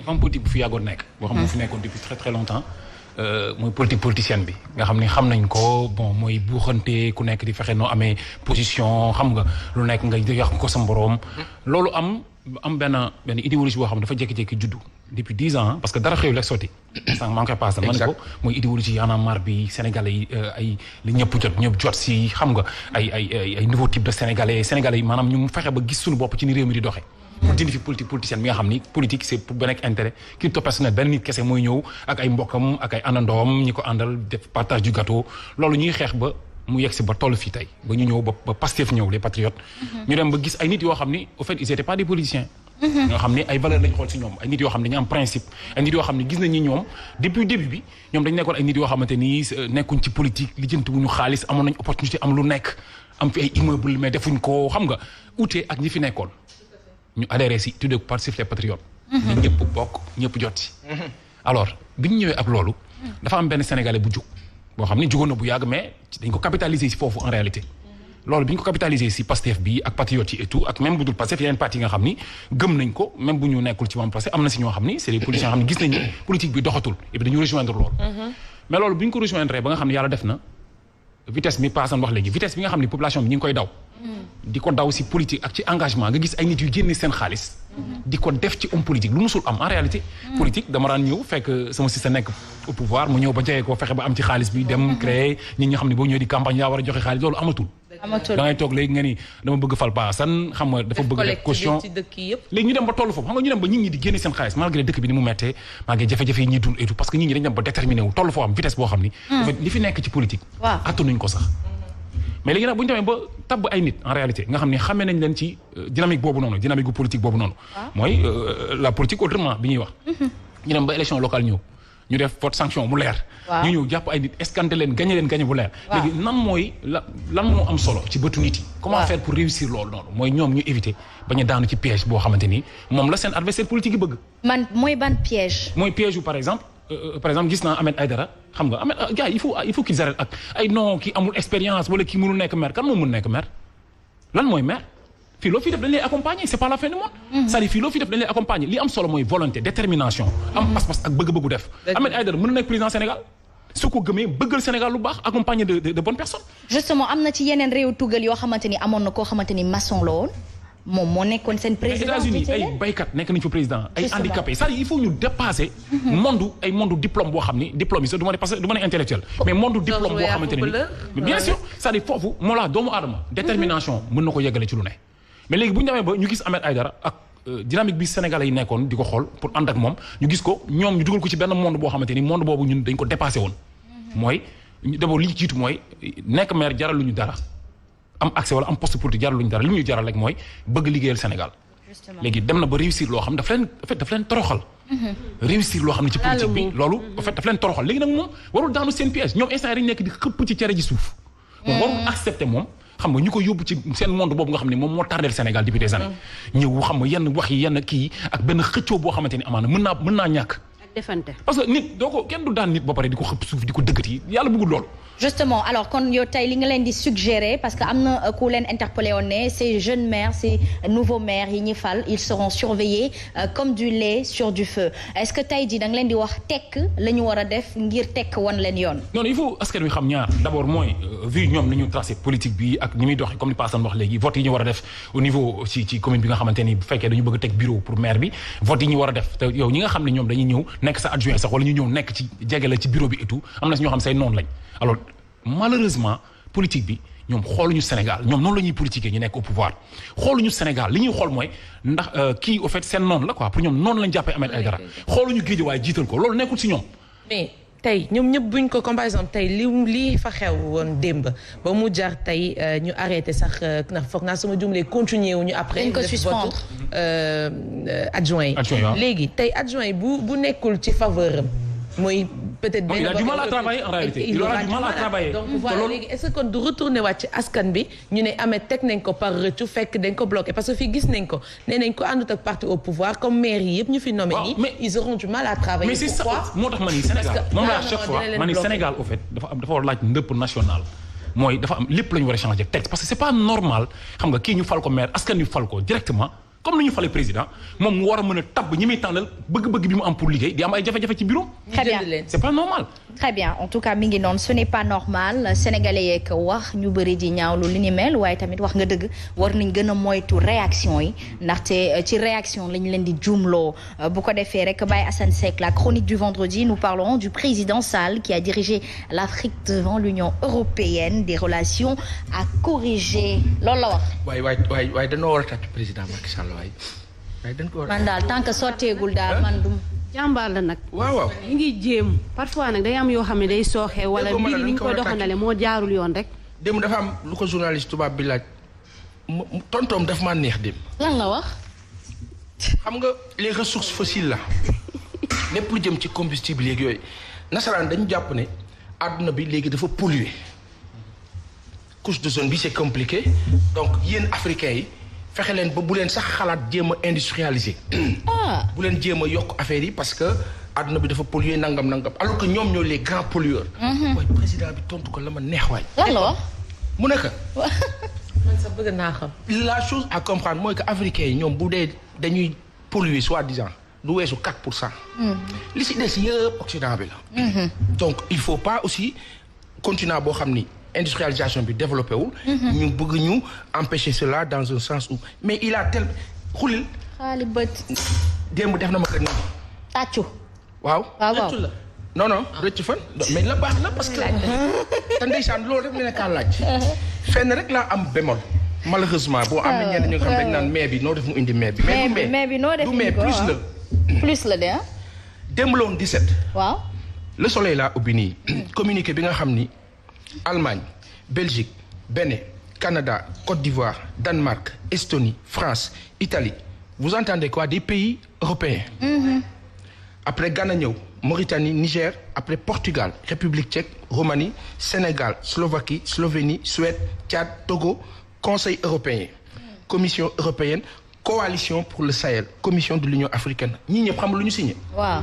dafa am politique bu fi yàggoon nekk. boo xam ne fi nekkoon depuis très très longtemps. mooy politique politicienne bi nga xam ni xam nañ ko bon mooy buuxante ku nekk di fexe noo amee position xam nga lu nekk nga yàq ko sa mboroom. loolu am benn idéologie boo xam dafa jékki-jékki juddu depuis 10 ans parce que dara xëyul rek sotti. sànq maa ngi koy passé man ko mooy idéologie Y'en a marre bi sénégalais yi ay li ñëpp jot si xam nga ay nouveau type de sénégalais yi maanaam ñu fexe ba gis suñu bopp ci ni réew mi di doxee. pour dindi fi politique politicienne bi nga xam ni politique c'est pour benn intérêt crypto personnel benn nit kese mooy ñëw ak ay mbokkam ak ay anandoom ñi ko àndal def partage du gâteau loolu ñuy xeex ba mu yegg si ba toll fii tey ba ñu ñëw ba Pastef ñëw les patriotes. ñu dem ba gis ay nit yoo xam ni au fait ils étaient pas des politiciens. ñoo xam ni ay valeurs lañ xool si ñoom ay nit yoo xam ne dañu am principe ay nit yoo xam ne gis nañ ni ñoom depuis début bi ñoom dañ nekkoon ay nit yoo xamante ni nekkuñ ci politique lijjanti wuñu xaalis amoon nañ opportunité am lu nekk am fi ay immeuble mais defuñ ko xam nga ute ak ñi fi nekkoon ñu adhéré si tuddee ko Pastef les patriotes. ñu ñëpp bokk ñëpp jot si. alors bi ñu ñëwee ak loolu. dafa am benn sénégalais bu jug boo xam ni jugoon na bu yàgg mais dañ ko capitaliser si foofu en réalité. loolu bi ñu ko capitaliser si Pastef bi ak patriotes yi et tout ak même bu dul Pastef yeneen parti yi nga xam ni gëm nañ ko même bu ñu nekkul ci wàllu Pastef am na si ñoo xam ni c'est des politiciens xam ni gis nañ ni politique bi doxatul et puis dañu rejoindre loolu. mais loolu bi ñu ko rejoindre ba nga xam ne yàlla def na vitesse bi paasan wax léegi vitesse bi nga xam ni population bi ñu ngi koy daw. di ko daw si politique ak ci engagement nga gis ay nit yu génne seen xaalis. di ko def ci homme politique lu musul am en réalité. politique dama daan ñëw fekk sama système nekk au pouvoir mu ñëw ba jege ko fexe ba am ci xaalis bi dem créer ñi nga xam ne boo ñëwee di campagne yaa war a joxe xaalis loolu amatul. da ngay toog léegi nga ni dama bëgg fal paasan xam nga dafa bëgg def caution léegi ñu dem ba tollu foofu xam nga ñu dem ba nit ñi di génne seen xaalis malgré dëkk bi ni mu mettee malgré jafe-jafe yi ñuy dund et tout parce que nit ñi dañ dem ba déterminé wu tollu foo am vitesse boo xam ni li fi nekk ci politique attanuñ ko sax mais léegi nag bu ñu demee ba tabb ay nit en réalité nga xam ne xamee nañ leen ci dynamique boobu noonu dynamique bu politique boobu noonu mooy la politique autrement bi ñuy wax ñu dem ba élection locale ñëw ñu def vote sanction mu leer ñu ñëw jàpp ay nit escanté leen gagné bu leer léegi lan mooy lan moo am solo ci bëtu nit yi comment faire pour réussir loolu noonu mooy ñoom ñu éviter bañ a daanu ci piège boo xamante ni moom la seen adversaire politique yi bëgg mooy ban piège mooy piège yu par exemple gis naa Ahmed Aïdara xam nga Ahmed gars il faut qu'ils arrêtent ak ay non kii amul expérience wala kii mënul nekk maire kan moo mën nekk maire lan mooy maire fii loo fi def dañ lay accompagner c'est pas la fin du monde c'est-à-dire fii loo fi def dañ lay accompagner li am solo mooy volonté détermination am pas-pas ak bëgg-bëggu def Ahmed Aïdara mën na nekk président Sénégal su ko gëmee bëggal Sénégal lu baax accompagné de bonnes personnes justement am na ci yeneen réew tugal yoo xamante ni amoon na koo xamante ni maçon la woon moom moo nekkoon seen président États-Unis ay baykat nekk nañu fa président ay handicapés c'est-à-dire il faut ñu dépasser monde diplôme boo xam ni diplôme yi sax du ma ne intellectuel mais monde diplôme boo xamante ne ni bien sûr c'est-à-dire foofu moo la doomu aadama détermination mën na ko yeggale ci lu ne mais léegi bu ñu demee ba ñu gis Ahmed Aïdara ak dynamique bi Sénégalais yi nekkoon di ko xool pour ànd ak moom ñu gis ko ñoom ñu dugal ko ci benn monde boo xamante ni monde boobu ñun dañ ko dépassé woon mooy d'abord li jiitu mooy nekk maire jaral lu ñu dara am accès wala am poste politique jaral lu ñu dara li ñu jaral rek mooy bëgg liggéeyal Sénégal léegi dem na ba réussir loo xam daf leen toroxal réussir loo xam ne ci politique bi loolu en fait daf leen toroxal léegi nag moom warul daanu seen piège ñoom instant yi dañu nekk di xëpp ci cere ji suuf moom warul accepter moom xam nga ñu ko yóbbu ci seen monde boobu nga xam ne moom moo tardel Sénégal depuis des années ñëw xam nga yenn wax yi yenn kii ak benn xëccoo boo xamante ni amaana mën naa ñàkk parce que nit doo ko kenn du daan nit ba pare di ko xëpp suuf di ko dëggati yàlla bëggul loolu justement alors kon yow tey li nga leen di suggérer parce que am na ku leen interpellé woon ne ces jeunes maires ces nouveaux maires yi ñuy fal ils seront surveillés comme du lait sur du feu est-ce que tey jii da nga leen di wax tekk la ñu war a def ngir tekk wan leen yoon non il faut askan wi xam ñaar d'abord mooy vu ñoom ni ñu tracé politique bi ak ni muy doxee comme ni Passane wax léegi vote yi ñu war a def au niveau ci commune bi nga xamante ni bu fekkee dañu bëgg a teg bureau pour maire bi vote yi ñu war a def te yow ñi nga xam ne ñoom dañuy ñëw nekk sa adjoint sax wala ñu ñëw nekk ci jege la ci bureau bi et tout am na si ñoo xam say noonu lañ alors malheureusement politique bi ñoom xooluñu Sénégal ñoom noonu la ñuy politiquer ñu nekk au pouvoir xooluñu Sénégal li ñuy xool mooy ndax kii au fait seen noonu la quoi pour ñoom noonu lañ jàppee Ahmed Aïdara xooluñu géej waaye jiital ko loolu nekkul si ñoom mais tey ñoom ñëpp buñ ko comme par exemple tey lii fa xew woon démb ba mu jar tey ñu arrêté sax ndax foog naa sama jumlee continuer wu ñu après ko suspendre adjoint yi léegi tey adjoint yi bu nekkul ci faveur am mooy peut-être il a du mal à travailler en réalité il aura du mal à travailler donc voilà léegi est-ce que kon du retourner waat ci askan bi ñu ne amee teg nañ ko par rëccu fekk dañ ko bloqué parce que fii gis nañ ko nee nañ ko àndut ak parti au pouvoir comme maire yi yëpp ñu fi nommé nii ils auront du mal à travailler mais c'est ça moo tax ma ni Sénégal moom la chaque fois ma ni Sénégal au fait dafa war laaj ndëpp national mooy dafa am lépp la ñu war a changer texte parce que c'est pas normal xam nga kii ñu fal ko maire askan ñu fal ko directement comme ni ñu fale président moom mu war a mën a tabb ñi muy tànnal bëgg-bëgg bi mu am pour liggéey di am ay jafe-jafe ci bureau. très bien c'est pas normal. très bien en tout cas mi ngi noonu ce n'est pas normal sénégalais yeeg wax ñu bëri di ñaawlu li ni mel waaye tamit wax nga dëgg war nañ gën a moytu réaction yi ndaxte ci réaction lañ leen di juumloo bu ko defee rek Baye Assane Seck la chronique du vendredi nous parlerons du président Sall qui a dirigé l'Afrique devant l'Union européenne des relations à corriger loolu la wax. waaye dañoo war a tàcc président Macky Sall waaye dañ ko war a. man daal tant que sotteegul daal man dum jàmbaar la nag. waaw ñu ngi jéem parfois nag day am yoo xam ne day sooxee wala mbir yi ni ñu koy doxandale moo jaarul yoon rek. démb dafa am lu ko journaliste tubaab bi laaj tontoom daf maa neex démb. lan la wax. xam nga les ressources fossiles la lépp lu jëm ci combustible yeeg yooyu nasaraan dañu jàpp ne àdduna bi léegi dafa polluer couche d'ozone bi c'est compliqué donc yéen africains yi fexe leen ba bu leen sax xalaat jéem a industrialiser. bu leen jéem a yokk affaire yi parce que àdduna bi dafa polluer nangam alors que ñoom ñoo les grands pollueurs. waaye président bi tontu ko la ma neex waay. lan la wax. mu nekk. man sax bëgg naa xam. la chose à comprendre mooy que africains yi ñoom bu dee dañuy polluer soi-disant du weesu 4%. li si des yëpp Occident bi la. donc il faut pas aussi continent boo xam ni industrialisation bi développé wul. ñu bëgg ñu empêcher cela dans un sens où mais il a tel xulil. xaali bët. démb def na ma ko nii. tàccu. waaw rëccu la. non rëcc fan. mais la baax na parce que. te ndeysaan loolu rek la nekkaa laaj. fenn rek laa am bémol. malheureusement boo am na ñenn ñu nga xam dañ naan mais bi noo def mu indi mais bi. mais bi noo def du mais plus la. plus la de ah. démb la woon 17. waaw. le soleil laa ubbi nii. communiqué bi nga xam ni Allemagne Belgique Bénin Canada Côte d'Ivoire Danemark Estonie France Italie vous entendez quoi des pays européens. après Ghana ñëw Mauritanie Niger après Portugal République tchèque Roumanie Sénégal Slovaquie Slovénie Suède Tchad Togo Conseil européen Commission européenne Coalition pour le Sahel Commission de l'Union africaine ñii ñëpp xam lu ñu signé. waaw.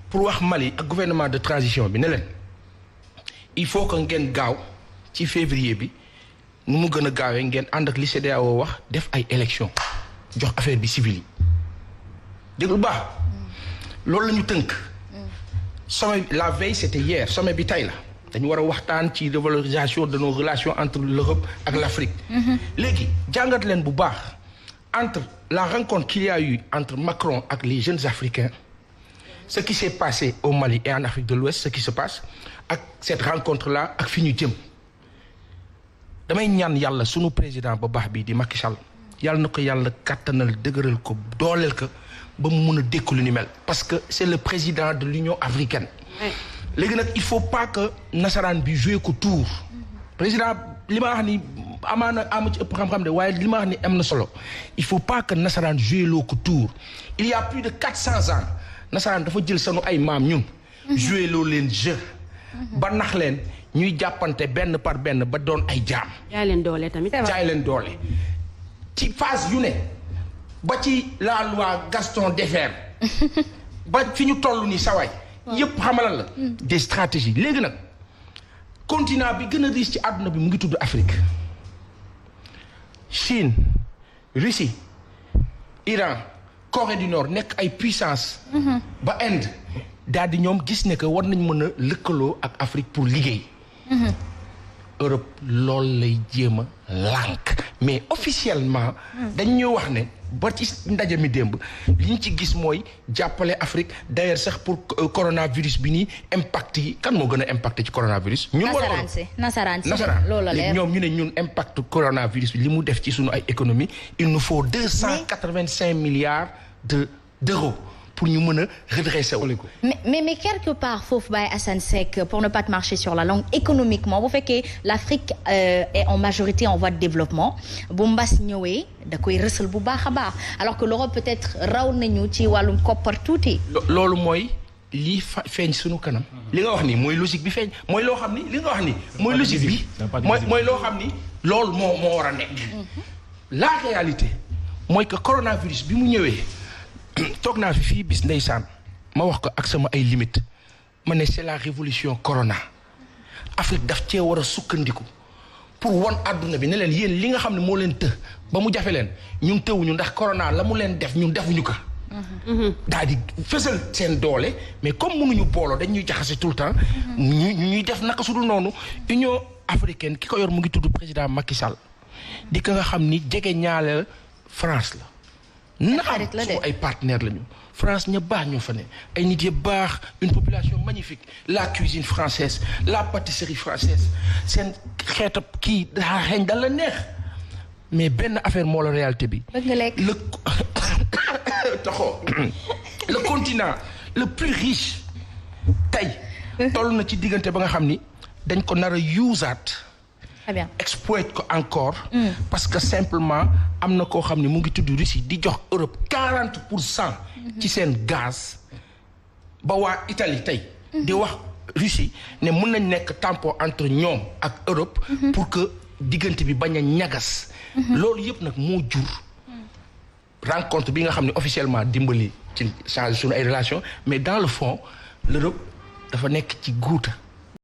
pour wax Mali ak gouvernement de transition bi ne leen il faut que ngeen gaaw ci février bi nu mu gën a gaawee ngeen ànd ak li CEDEAO wax def ay élections jox affaire bi civil yi dégg lu baax. loolu la ñu tënk. sommet la veille c'était hier sommet bi tey la dañu war a waxtaan ci revalorisation de nos relations entre l'Europe ak l'Afrique. léegi jàngat leen bu baax entre la rencontre qu'il y a eu entre Macron ak les jeunes africains ce qui s'est passé au Mali et en Afrique de l'Ouest ce qui se passe ak cette rencontre là ak fi ñu jëm damay ñaan yàlla sunu président ba baax bii di Macky Sall yàlla na ko yàlla kàttanal dëgëral ko dooleel ko. ba mu mun a dékku lu ni mel parce que c'est le président de l'Union africaine. léegi nag il faut pas que nasaraan bi joué ko tour. président li ma wax ni amaana ama ci ëpp xam-xam de waaye li ma wax ni am na solo il faut pas que nasaraan joué loo ko tour. il y a plus de 400 ans nasaraan dafa jël sanu ay maam ñun. joué loo leen jeu. ba nax leen ñuy jàppante benn par benn ba doon ay jaam. jaay leen doole tamit. jaay leen doole ci phase yu ne. ba ci la loi Gaston Defferre ba fi ñu toll nii sawaay yëpp xamalal la des stratégies léegi nag continent bi gën a riche ci àdduna bi mu ngi tudd Afrique Chine Russie Iran Corée du Nord nekk ay puissance ba Inde daal di ñoom gis ne que war nañ mën a lëkkaloo ak Afrique pour liggéey Europe loolu lay jéem a lànk mais officiellement dañ ñuy wax ne ba ci ndaje mi démb li ñu ci gis mooy jàppale Afrique d'ailleurs sax pour coronavirus bi nii impact yi kan moo gën a impacté ci coronavirus. ñun nasaraan loolu la léegi ñoom ñu ne ñun impact coronavirus bi li mu def ci sunu ay économie il nous faut 285 milliards d'euros pour ñu mën a redresser wu. mais quelque part foofu Baye Assane Seck pour ne pas te marcher sur la langue économiquement bu fekkee l'Afrique est en majorité en voie de développement bu mbas ñëwee da koy rësal bu baax a baax alors que l'Europe peut-être raw nañu ci wàllum koppar tuuti. loolu mooy lii feeñ sunu kanam. li nga wax ni mooy logique bi feeñ mooy loo xam ni li nga wax ni mooy logique bi mooy loo xam ni loolu moo war a nekk. la réalité mooy que coronavirus bi mu ñëwee. toog naa fi fii bis ndeysaan ma wax ko ak sama ay limites ma ne c'est la révolution corona Afrique daf cee war a sukkandiku pour won àdduna bi ne leen yéen li nga xam ne moo leen të ba mu jafe leen ñun tëwuñu ndax corona la mu leen def ñun defuñu ko. daal di fësal seen doole mais comme mënuñu booloo dañuy jaxase tout le temps. ñuy def naka su dul noonu Union africaine ki ko yor mu ngi tudd président Macky Sall. di ko nga xam ni jege ñaale France la. naam su ay partenaires lañu. France ña baax ñoo fa ne ay nit ya baax une population magnifique la cuisine française la pâtisserie française seen xeetab kii daa xeeñ dal la neex mais benn affaire moo la réalité bi. bëgg nga lekk le continent le plus riche tey toll na ci diggante ba nga xam ni dañ ko nar a usaat. très bien exploite ko encore. parce que simplement am na koo xam ne mu ngi tudd Russie di jox Europe 40%. ci seen gaz. ba waa Italie tey. di wax Russie ne mun nañ nekk tampon entre ñoom ak Europe. pour que diggante bi bañ a ñagas. loolu yëpp nag moo jur. rencontre bi nga xam ne officiellement dimbali ci changer suñu ay relations mais dans le fond l'Europe dafa nekk ci guuta